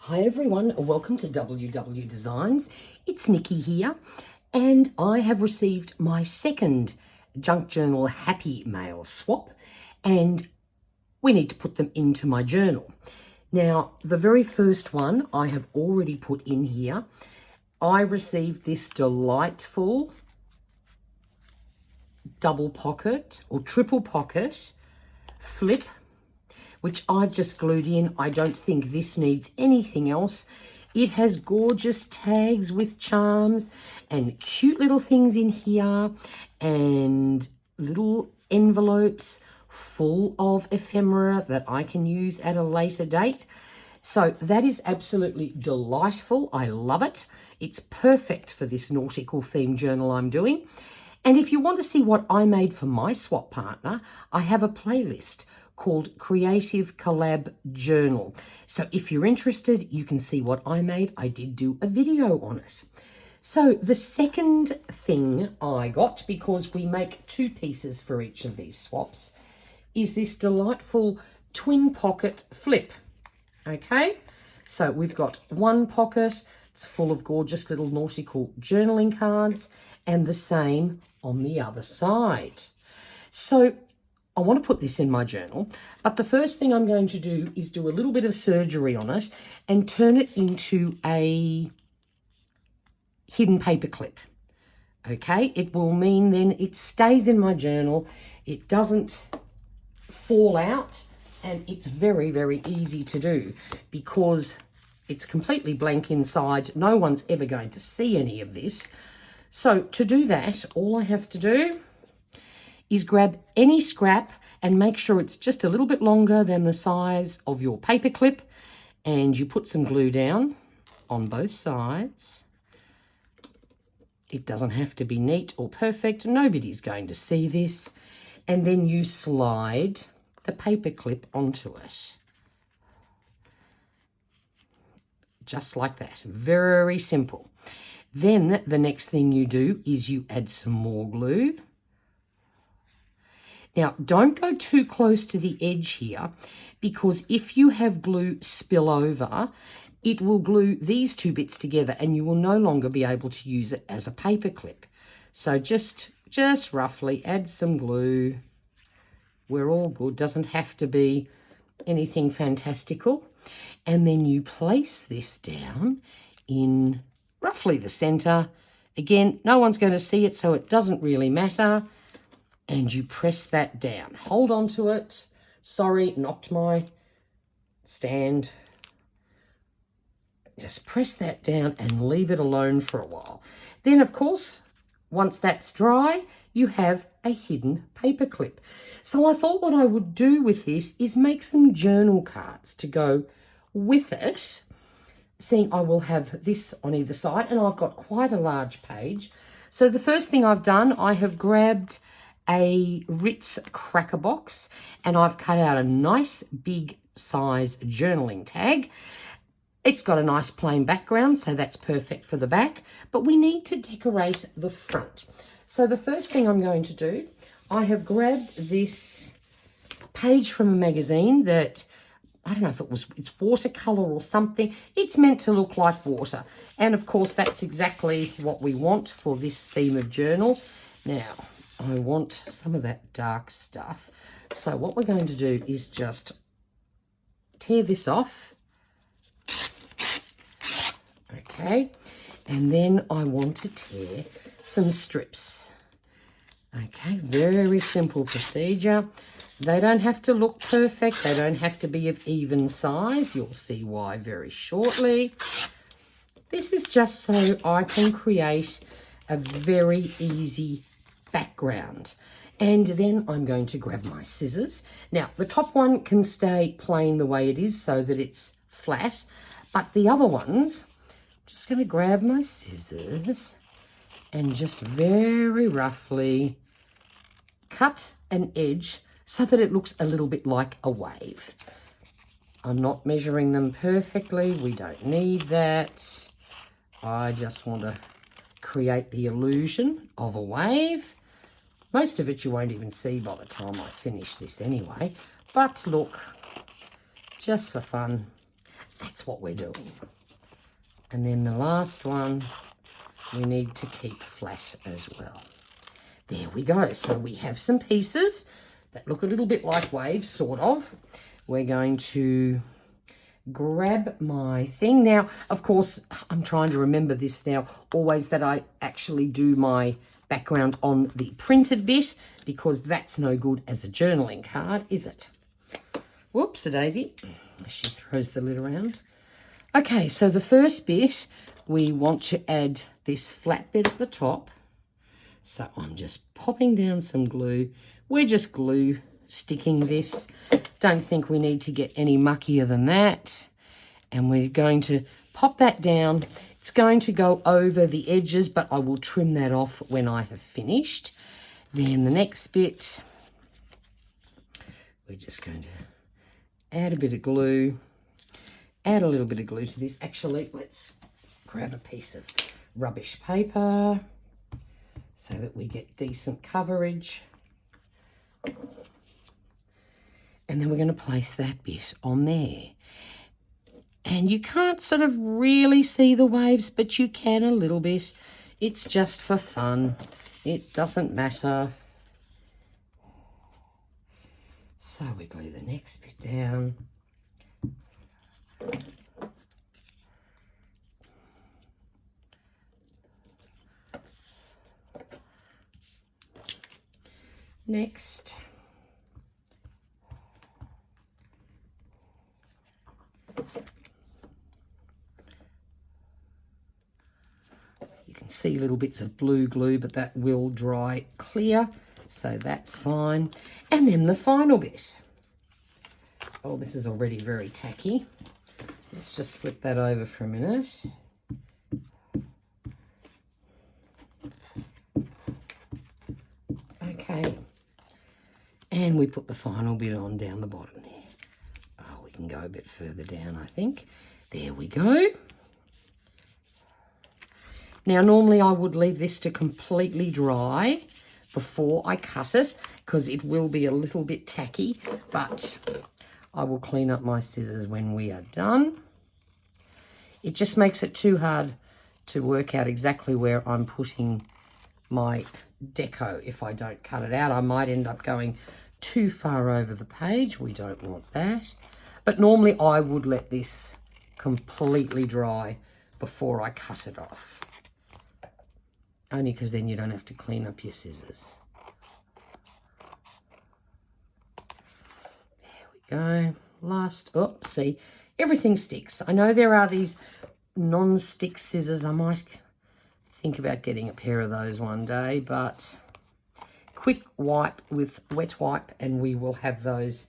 Hi everyone, welcome to WW Designs. It's Nikki here, and I have received my second junk journal Happy Mail swap, and we need to put them into my journal. Now, the very first one I have already put in here. I received this delightful double pocket or triple pocket flip, which I've just glued in. I don't think this needs anything else. It has gorgeous tags with charms and cute little things in here and little envelopes full of ephemera that I can use at a later date. So that is absolutely delightful. I love it. It's perfect for this nautical themed journal I'm doing. And if you want to see what I made for my swap partner, I have a playlist called Creative Collab Journal. So if you're interested, you can see what I made. I did do a video on it. So the second thing I got, because we make two pieces for each of these swaps, is this delightful twin pocket flip. Okay, so we've got one pocket. It's full of gorgeous little nautical journaling cards, and the same on the other side. So I want to put this in my journal, but the first thing I'm going to do is do a little bit of surgery on it and turn it into a hidden paper clip. Okay, it will mean then it stays in my journal, it doesn't fall out, and it's very, very easy to do because it's completely blank inside. No one's ever going to see any of this. So to do that, all I have to do is grab any scrap and make sure it's just a little bit longer than the size of your paper clip, and you put some glue down on both sides. It doesn't have to be neat or perfect. Nobody's going to see this. And then you slide the paper clip onto it. Just like that. Very simple. Then the next thing you do is you add some more glue. Now, don't go too close to the edge here, because if you have glue spill over, it will glue these two bits together and you will no longer be able to use it as a paper clip. So just roughly add some glue. We're all good. Doesn't have to be anything fantastical. And then you place this down in roughly the center. Again, no one's going to see it, so it doesn't really matter. And you press that down. Hold on to it. Sorry, knocked my stand. Just press that down and leave it alone for a while. Then, of course, once that's dry, you have a hidden paper clip. So I thought what I would do with this is make some journal cards to go with it. Seeing I will have this on either side, and I've got quite a large page. So the first thing I've done, I have grabbed a Ritz cracker box and I've cut out a nice big size journaling tag. It's got a nice plain background, so that's perfect for the back, but we need to decorate the front. So the first thing I'm going to do, I have grabbed this page from a magazine that, I don't know if it's watercolor or something. It's meant to look like water. And of course, that's exactly what we want for this theme of journal. Now, I want some of that dark stuff. So what we're going to do is just tear this off. Okay. And then I want to tear some strips. Okay. Very simple procedure. They don't have to look perfect. They don't have to be of even size. You'll see why very shortly. This is just so I can create a very easy background. And then I'm going to grab my scissors. Now, the top one can stay plain the way it is so that it's flat, but the other ones, I'm just going to grab my scissors and just very roughly cut an edge so that it looks a little bit like a wave. I'm not measuring them perfectly. We don't need that. I just want to create the illusion of a wave. Most of it you won't even see by the time I finish this anyway. But look, just for fun. That's what we're doing. And then the last one, we need to keep flat as well. There we go. So we have some pieces that look a little bit like waves, sort of. We're going to grab my thing. Now, of course, I'm trying to remember this now, always, that I actually do my background on the printed bit, because that's no good as a journaling card, is it? Whoops-a-daisy. She throws the lid around. Okay, so the first bit, we want to add this flat bit at the top. So I'm just popping down some glue. We're just glue sticking this. Don't think we need to get any muckier than that. And we're going to pop that down. It's going to go over the edges, but I will trim that off when I have finished. Then the next bit, we're just going to add a bit of glue. Add a little bit of glue to this. Actually, let's grab a piece of rubbish paper so that we get decent coverage. And then we're going to place that bit on there. And you can't sort of really see the waves, but you can a little bit. It's just for fun. It doesn't matter. So we glue the next bit down. Next. You can see little bits of blue glue, but that will dry clear, so that's fine. And then the final bit. Oh, this is already very tacky. Let's just flip that over for a minute. Okay. And we put the final bit on down the bottom there. Oh, we can go a bit further down, I think. There we go. Now, normally I would leave this to completely dry before I cut it, because it will be a little bit tacky, but I will clean up my scissors when we are done. It just makes it too hard to work out exactly where I'm putting my deco. If I don't cut it out, I might end up going too far over the page. We don't want that. But normally I would let this completely dry before I cut it off. Only because then you don't have to clean up your scissors. There we go. Last, oh, see, everything sticks. I know there are these non-stick scissors. I might think about getting a pair of those one day, but quick wipe with wet wipe and we will have those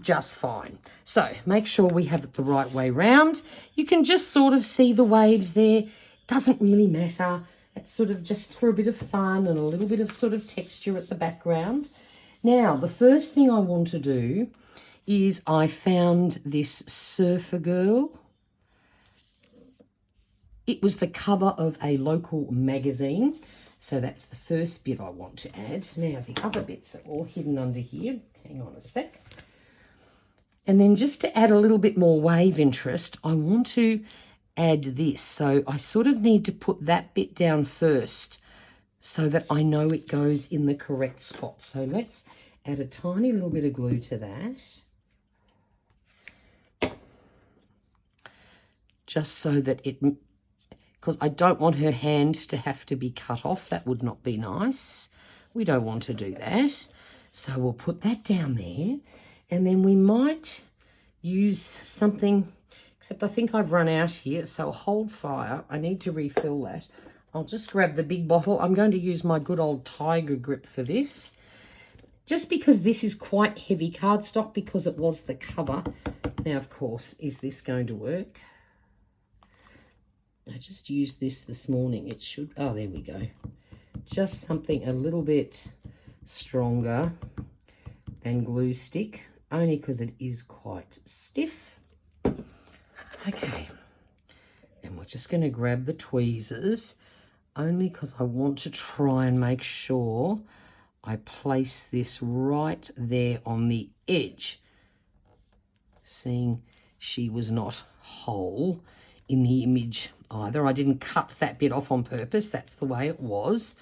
just fine. So make sure we have it the right way round. You can just sort of see the waves there. Doesn't really matter. It's sort of just for a bit of fun and a little bit of sort of texture at the background. Now, the first thing I want to do is I found this Surfer Girl. It was the cover of a local magazine. So that's the first bit I want to add. Now, the other bits are all hidden under here. Hang on a sec. And then just to add a little bit more wave interest, I want to add this. So I sort of need to put that bit down first so that I know it goes in the correct spot. So let's add a tiny little bit of glue to that. Just so that it, because I don't want her hand to have to be cut off. That would not be nice. We don't want to do that. So we'll put that down there. And then we might use something, except I think I've run out here, so hold fire. I need to refill that. I'll just grab the big bottle. I'm going to use my good old Tiger Grip for this, just because this is quite heavy cardstock because it was the cover. Now, of course, is this going to work? I just used this morning. It should, oh, there we go. Just something a little bit stronger than glue stick, only because it is quite stiff. Okay, then we're just going to grab the tweezers, only because I want to try and make sure I place this right there on the edge seeing she was not whole in the image either. I didn't cut that bit off on purpose. That's the way it was.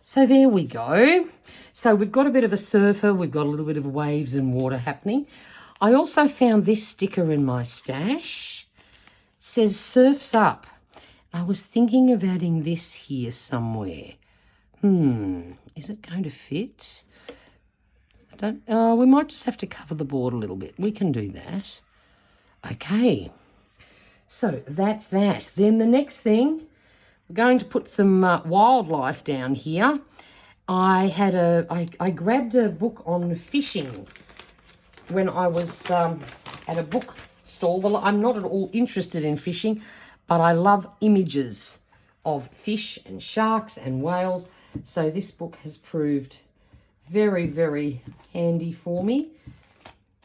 So there we go. So we've got a bit of a surfer. We've got a little bit of waves and water happening. I also found this sticker in my stash. It says surfs up. I was thinking of adding this here somewhere. Is it going to fit? We might just have to cover the board a little bit. We can do that. Okay. So that's that. Then the next thing, we're going to put some wildlife down here. I grabbed a book on fishing when I was at a book stall. I'm not at all interested in fishing, but I love images of fish and sharks and whales. So this book has proved very, very handy for me.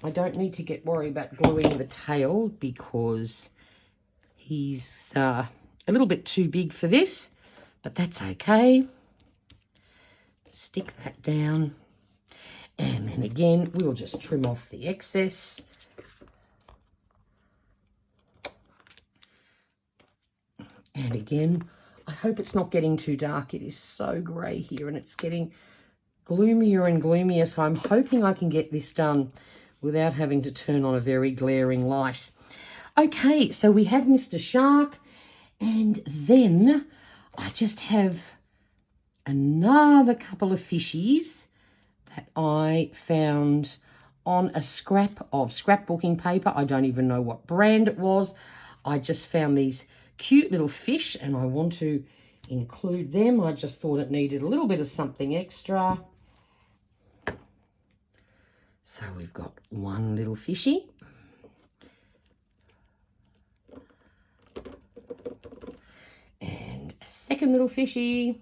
I don't need to get worried about gluing the tail because he's a little bit too big for this, but that's okay. Stick that down. And then again, we'll just trim off the excess. And again, I hope it's not getting too dark. It is so grey here and it's getting gloomier and gloomier. So I'm hoping I can get this done without having to turn on a very glaring light. Okay, so we have Mr. Shark, and then I just have another couple of fishies that I found on a scrap of scrapbooking paper. I don't even know what brand it was. I just found these cute little fish and I want to include them. I just thought it needed a little bit of something extra. So we've got one little fishy. And a second little fishy.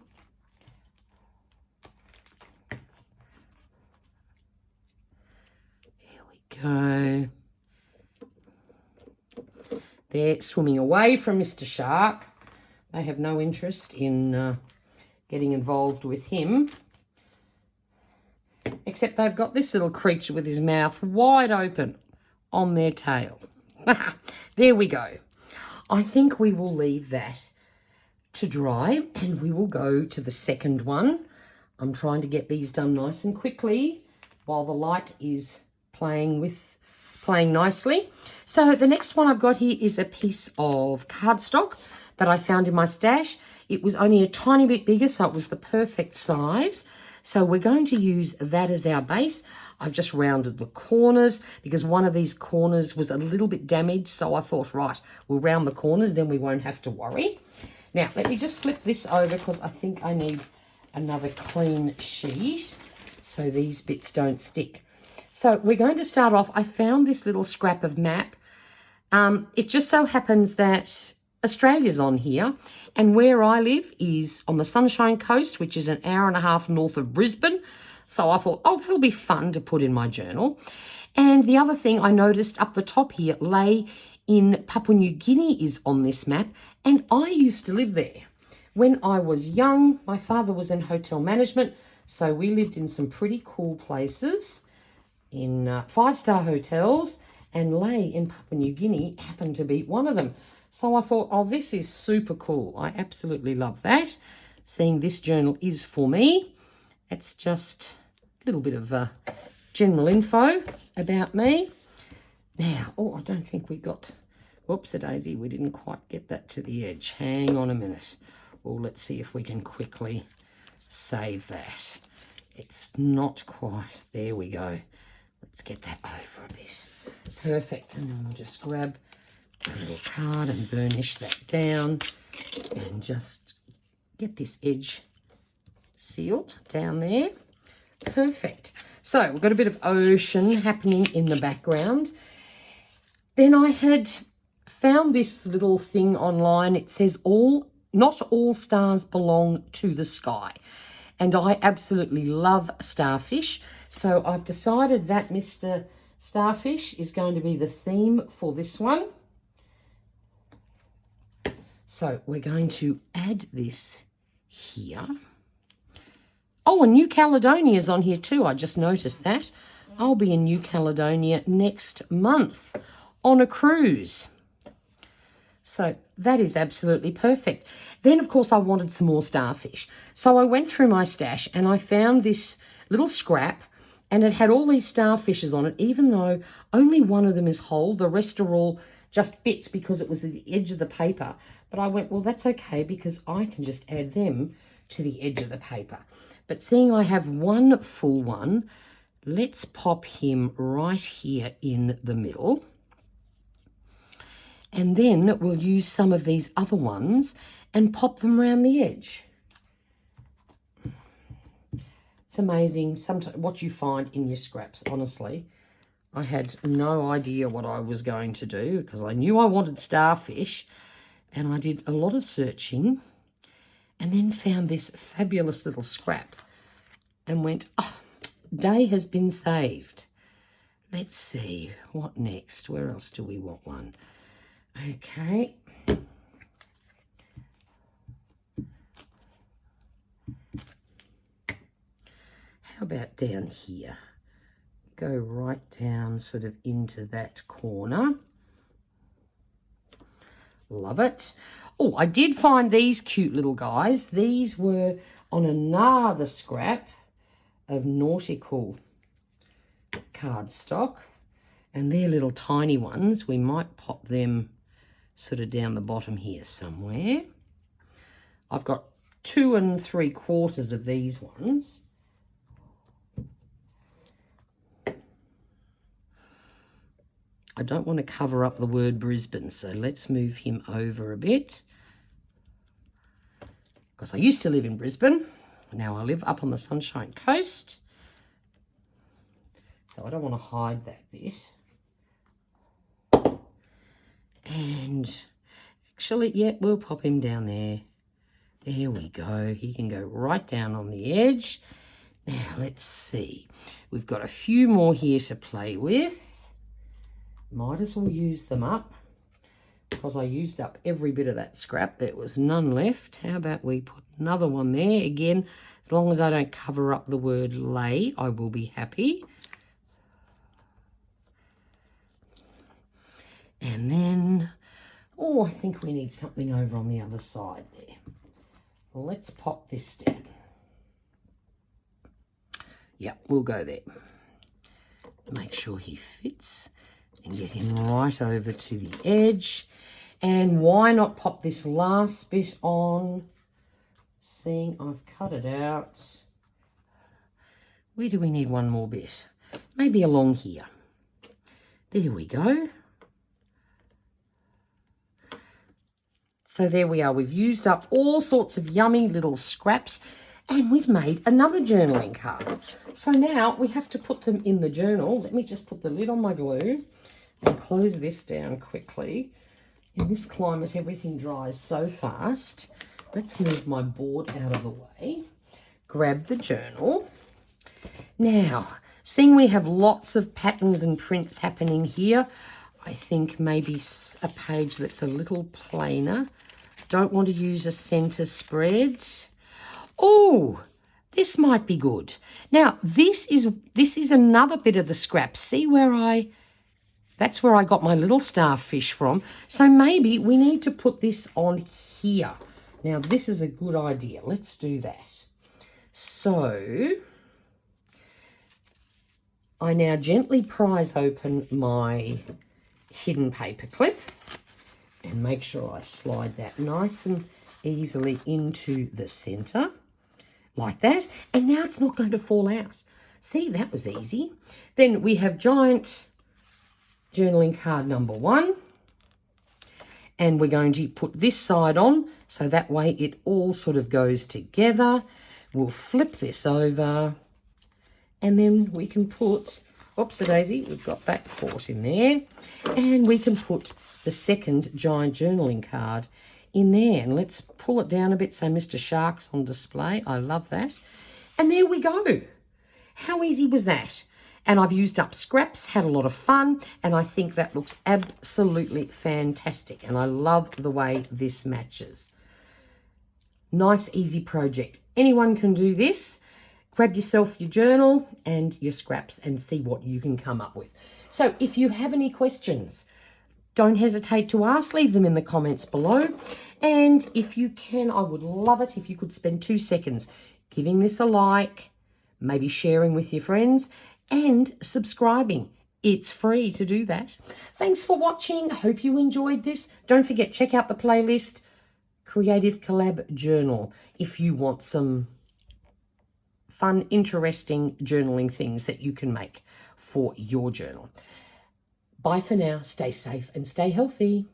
There we go. They're swimming away from Mr. Shark. They have no interest in getting involved with him. Except they've got this little creature with his mouth wide open on their tail. There we go. I think we will leave that to dry and we will go to the second one. I'm trying to get these done nice and quickly while the light is playing nicely. So the next one I've got here is a piece of cardstock that I found in my stash. It was only a tiny bit bigger, so it was the perfect size. So we're going to use that as our base. I've just rounded the corners because one of these corners was a little bit damaged. So I thought, right, we'll round the corners, then we won't have to worry. Now, let me just flip this over because I think I need another clean sheet so these bits don't stick. So we're going to start off. I found this little scrap of map. It just so happens that Australia's on here, and where I live is on the Sunshine Coast, which is an hour and a half north of Brisbane. So I thought, oh, it'll be fun to put in my journal. And the other thing I noticed up the top here, Lae in Papua New Guinea is on this map, and I used to live there. When I was young, my father was in hotel management, so we lived in some pretty cool places in 5-star hotels, and Lae in Papua New Guinea happened to be one of them. So I thought, oh, this is super cool. I absolutely love that. Seeing this journal is for me. It's just a little bit of general info about me. Now, oh, I don't think we got, whoops-a-daisy, we didn't quite get that to the edge. Hang on a minute. Well, let's see if we can quickly save that. It's not quite, there we go. Let's get that over a bit. Perfect, and then we'll just grab a little card and burnish that down and just get this edge sealed down there. Perfect. So we've got a bit of ocean happening in the background. Then I had found this little thing online. It says not all stars belong to the sky. And I absolutely love starfish. So I've decided that Mr. Starfish is going to be the theme for this one. So we're going to add this here. Oh, and New Caledonia is on here too. I just noticed that. I'll be in New Caledonia next month on a cruise. So that is absolutely perfect. Then, of course, I wanted some more starfish. So I went through my stash and I found this little scrap, and it had all these starfishes on it, even though only one of them is whole. The rest are all just bits because it was at the edge of the paper. But I went, well, that's okay because I can just add them to the edge of the paper. But seeing I have one full one, let's pop him right here in the middle. And then we'll use some of these other ones and pop them around the edge. It's amazing sometimes what you find in your scraps, honestly. I had no idea what I was going to do because I knew I wanted starfish, and I did a lot of searching and then found this fabulous little scrap and went, oh, day has been saved. Let's see, what next? Where else do we want one? Okay. How about down here? Go right down sort of into that corner. Love it. Oh, I did find these cute little guys. These were on another scrap of nautical cardstock, and they're little tiny ones. We might pop them sort of down the bottom here somewhere. I've got 2 3/4 of these ones. I don't want to cover up the word Brisbane, so let's move him over a bit. Because I used to live in Brisbane. Now I live up on the Sunshine Coast. So I don't want to hide that bit. And actually, yeah, we'll pop him down there. There we go. He can go right down on the edge. Now, let's see. We've got a few more here to play with. Might as well use them up because I used up every bit of that scrap. There was none left. How about we put another one there? Again, as long as I don't cover up the word lay, I will be happy. And then, oh, I think we need something over on the other side there. Well, let's pop this down. Yep, we'll go there. Make sure he fits and get him right over to the edge. And why not pop this last bit on? Seeing I've cut it out. Where do we need one more bit? Maybe along here. There we go. So there we are. We've used up all sorts of yummy little scraps, and we've made another journaling card. So now we have to put them in the journal. Let me just put the lid on my glue and close this down quickly. In this climate, everything dries so fast. Let's move my board out of the way. Grab the journal. Now, seeing we have lots of patterns and prints happening here, I think maybe a page that's a little plainer. Don't want to use a center spread. Oh, this might be good. Now, this is another bit of the scrap. See where that's where I got my little starfish from. So maybe we need to put this on here. Now, this is a good idea. Let's do that. So I now gently prise open my hidden paper clip and make sure I slide that nice and easily into the center like that. And now it's not going to fall out. See, that was easy. Then we have giant journaling card number 1. And we're going to put this side on so that way it all sort of goes together. We'll flip this over and then we can put, oops-a-daisy, we've got that caught in there. And we can put the second giant journaling card in there. And let's pull it down a bit so Mr. Shark's on display. I love that. And there we go. How easy was that? And I've used up scraps, had a lot of fun, and I think that looks absolutely fantastic. And I love the way this matches. Nice, easy project. Anyone can do this. Grab yourself your journal and your scraps and see what you can come up with. So if you have any questions, don't hesitate to ask. Leave them in the comments below. And if you can, I would love it if you could spend 2 seconds giving this a like, maybe sharing with your friends, and subscribing. It's free to do that. Thanks for watching. Hope you enjoyed this. Don't forget, check out the playlist, Creative Collab Journal, if you want some fun, interesting journaling things that you can make for your journal. Bye for now. Stay safe and stay healthy.